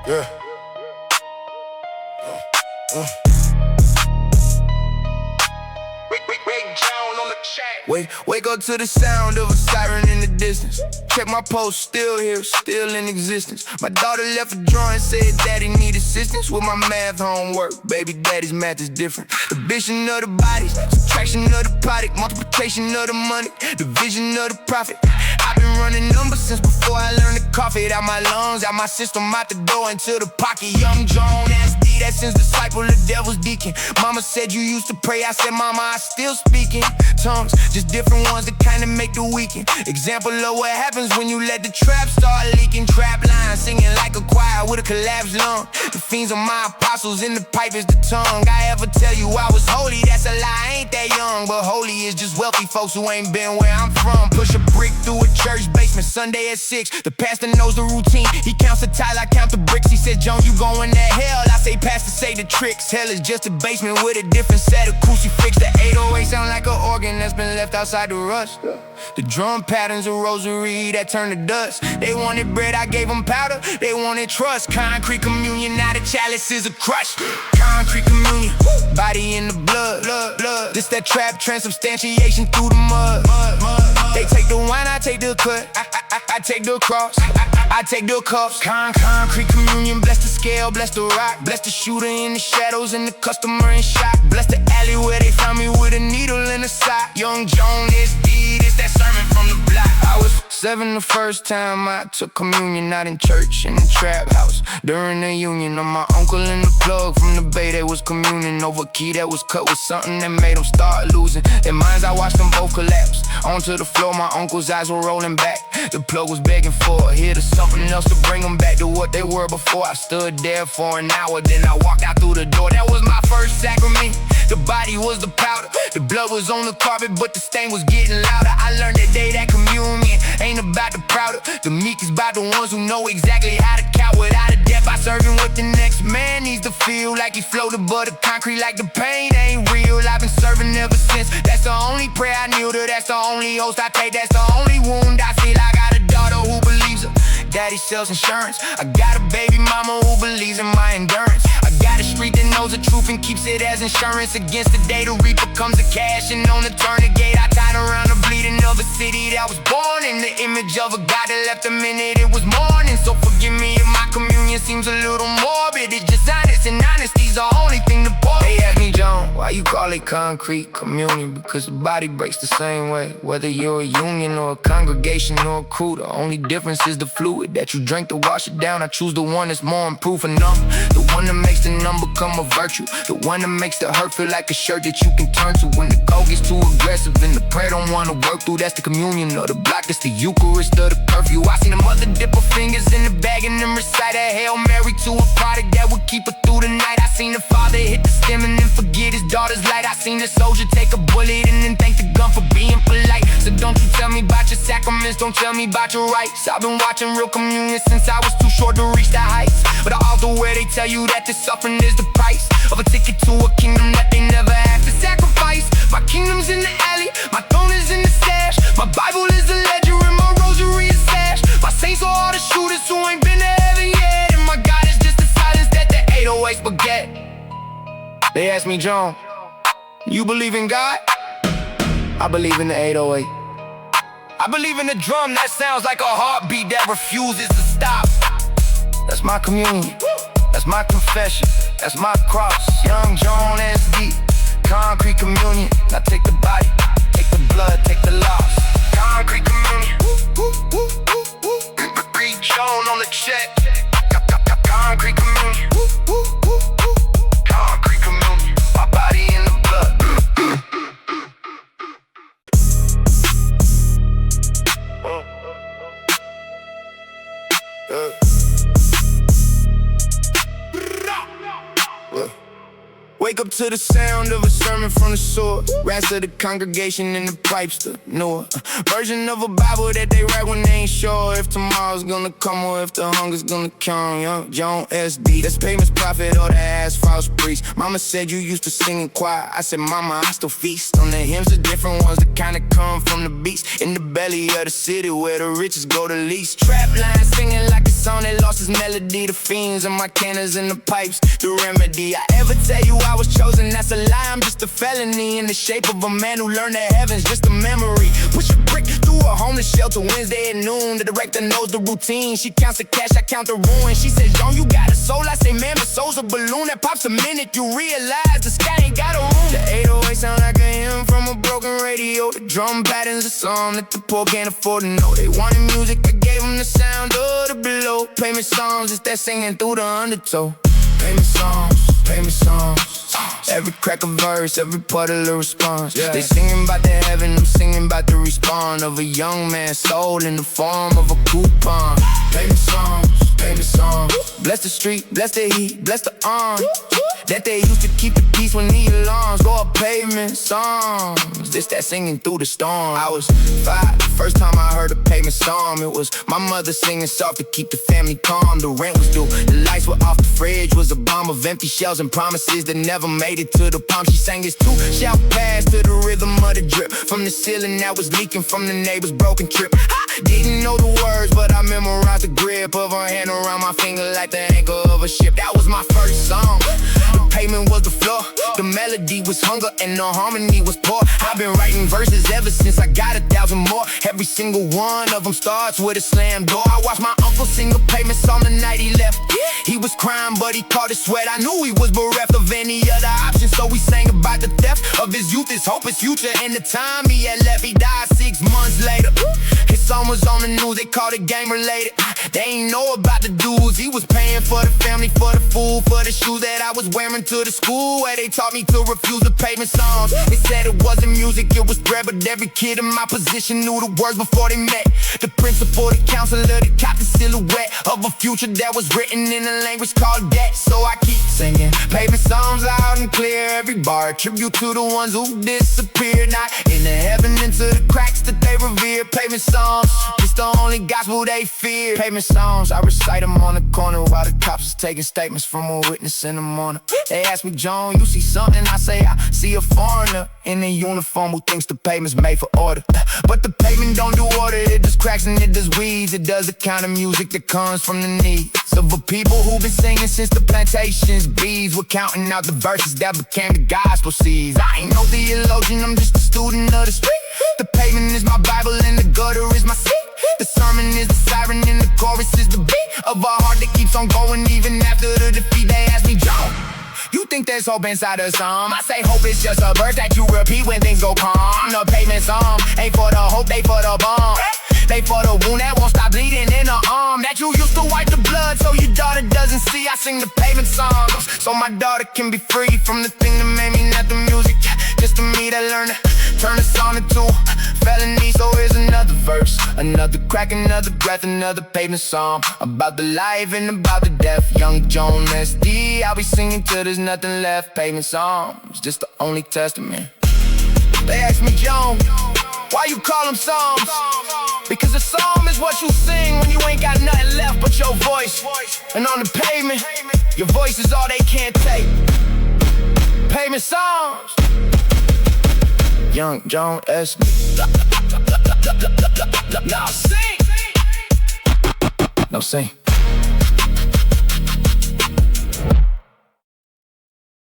Yeah. Wake up to the sound of a siren in the distance. Check my post, still here, still in existence. My daughter left a drawing, said daddy need assistance with my math homework. Baby daddy's math is different. Division of the bodies, subtraction of the product, multiplication of the money, division of the profit. I've been running numbers since before I learned to cough it out my lungs, out my system, out the door, into the pocket. Young John SD, that since disciple, the devil's deacon. Mama said you used to pray, I said mama, I still speaking tongues, just different ones that kinda make the weekend. Example of what happens when you let the trap start leaking. Trap lines, singing like a choir with a collapsed lung. The fiends are my apostles, and the pipe is the tongue. I ever tell you I was holy, that's a lie, I ain't that young. But holy is just wealthy folks who ain't been where I'm from. Push a brick through a church basement, Sunday at 6. The pastor knows the routine, he counts the tile, I count the bricks. He said, John, you going to hell? I say, pastor, say the tricks. Hell is just a basement with a different set of crucifix. The 808 sound like an organ that's been left outside the rust. The drum patterns, a rosary that turned to dust. They wanted bread, I gave them powder. They wanted trust. Concrete communion, now the chalice is a crush. Concrete communion, body in the blood. This that trap transubstantiation through the mud. They take the wine, I take the cut. I take the cross, I take the cups. Concrete communion, bless the scale, bless the rock. Bless the shooter in the shadows and the customer in shock. Bless the alley where they found me with a needle in a sock. Young John SD, this that sermon from the block. I was 7 the first time I took communion, not in church, in the trap house. During the union of my uncle and the plug from the bay, they was communing over key that was cut with something that made them start losing their minds. I watched them both collapse onto the floor, my uncle's eyes were rolling back. The plug was begging for a hit or something else to bring them back to what they were before. I stood there for an hour, then I walked out through the door. That was my first sacrament. The body was the powder, the blood was on the carpet, but the stain was getting louder. I learned that day that communion ain't about the prouder. The meek is about the ones who know exactly how to count without a debt. By serving what the next man needs to feel like he floated, but the concrete like the pain ain't real. I've been serving ever since. That's the only prayer I kneel to. That's the only host I take. That's the only wound I feel. I got a daughter who believes her daddy sells insurance. I got a baby mama who believes in my endurance. I got a street that knows the truth and keeps it as insurance against the day the reaper comes to cash. And on the tourniquet I tied around the bleeding of a city that was born in the image of a God that left a minute it was morning. So forgive me if my communion seems a little morbid. It's just honest, and honesty's the only thing to pour. They ask me, John, why you call it concrete communion? Because the body breaks the same way, whether you're a union or a congregation or a crew. The only difference is the fluid that you drink to wash it down. I choose the one that's more improved enough, the one that makes the number become a virtue, the one that makes the hurt feel like a shirt that you can turn to when the cold gets too aggressive and the prayer don't wanna work through. That's the communion of the block, that's the Eucharist of the curfew. I seen a mother dip her fingers in the bag and then recite a Hail Mary to a product that would keep her through the night. I seen the father hit the stem and then forget his daughter's light. I seen the soldier take a bullet and then thank the gun for being polite. So don't you tell me about your sacraments, don't tell me about your rights. I've been watching real communion since I was too short to reach the heights. But the altar where they tell you that the suffering is the price of a ticket to a kingdom that they never have to sacrifice. My kingdom's in the alley, my throne is in the stash. My Bible is a ledger and my rosary is sash. My saints are all the shooters who ain't been to heaven yet. And my God is just the silence that the 808s forget. They ask me, John, you believe in God? I believe in the 808. I believe in the drum that sounds like a heartbeat that refuses to stop. That's my communion, that's my confession, that's my cross. Young John SD, concrete communion. Now take the body, take the blood, take the loss. Concrete communion. Read John on the check. Concrete communion. Concrete communion. My body in the blood. Wake up to the sound of a sermon from the sword. Rats of the congregation and the pipes to Noah. Version of a Bible that they write when they ain't sure if tomorrow's gonna come or if the hunger's gonna come. Young John SD, that's payments prophet or the ass false priest. Mama said you used to sing in choir. I said, Mama, I still feast on the hymns, the different ones that kinda come from the beast. In the belly of the city where the riches go the least. Trap line singing like a song that lost its melody, the fiends and my cannons and the pipes, the remedy. I ever tell you I was chosen, that's a lie, I'm just a felony. In the shape of a man who learned the heavens, just a memory. Push a brick through a homeless shelter Wednesday at noon. The director knows the routine, she counts the cash, I count the ruin. She says, John, you got a soul, I say, man, the soul's a balloon that pops the minute you realize the sky ain't got a room. The 808 sound like a hymn from a broken radio. The drum patterns a song that the poor can't afford to know. They wanted music, I gave them the sound of the below. Payment songs, it's that singing through the undertow. Payment songs, payment songs. Every crack a verse, every part a little response. They singing about the heaven, I'm singing about the respawn of a young man's soul in the form of a coupon. Payment songs, payment songs. Bless the street, bless the heat, bless the arm that they used to keep the peace when the alarms go up. Pavement songs, this that singing through the storm. I was 5, the first time I heard a pavement song. It was my mother singing soft to keep the family calm. The rent was due, the lights were off, the fridge was a bomb of empty shells and promises that never made it to the palm. She sang this too, shall pass to the rhythm of the drip from the ceiling that was leaking from the neighbor's broken trip. I didn't know the words, but I memorized the grip of her hand around my finger like the anchor of a ship. That was my first song. The pavement was the floor, the melody was hunger, and the harmony was poor. I've been writing verses ever since I got 1,000 more. Every single one of them starts with a slam door. I watched my uncle sing a pavement song the night he left. He was crying, but he caught his sweat. I knew he was bereft of any other option, so we sang about the theft of his youth, his hope, his future, and the time he had left. He died 6 months later. His song was on the news, they called it gang related. They ain't know about the dues. He was paying for the family, for the food, for the shoes that I was wearing to the school where they taught me to refuse the pavement songs. They said it wasn't music, it was bread, but every kid in my position knew the words before they met. The principal, the counselor, the cop, the silhouette of a future that was written in a language called debt. So I keep singing pavement songs loud and clear. Every bar a tribute to the ones who disappeared, not in the heaven, into the cracks that they revere. Pavement songs, it's the only gospel they fear. Pavement songs, I recite them on the corner while the cops is taking statements from a witness in the morning. They ask me, John, you see something? I say, I see a foreigner in a uniform who thinks the pavement's made for order. But the pavement don't do order, it just cracks and it does weeds. It does the kind of music that comes from the needs of the people who've been singing since the plantations. Bees were counting out the verses that became the gospel seeds. I ain't no theologian, I'm just a student of the street. The pavement is my Bible and the gutter is my seat. The sermon is the siren and the chorus is the beat of a heart that keeps on going even after the defeat. They ask me, John, you think there's hope inside of some? I say hope is just a verse that you repeat when things go calm. The pavement song ain't for the hope, they for the bomb. They for the wound that won't stop bleeding in the arm that you used to wipe the blood so your daughter doesn't see. I sing the pavement songs so my daughter can be free from the thing that made me not the music. Just to me that learned to turn the song into felony. So here's another verse, another crack, another breath, another pavement song about the life and about the death. Young Joan SD, I'll be singing till there's nothing left. Pavement songs, just the only testament. They ask me, Joan, why you call them songs? Because a song is what you sing when you ain't got nothing left but your voice. And on the pavement, your voice is all they can't take. Pavement songs. Young Joan S. Now sing. No sing.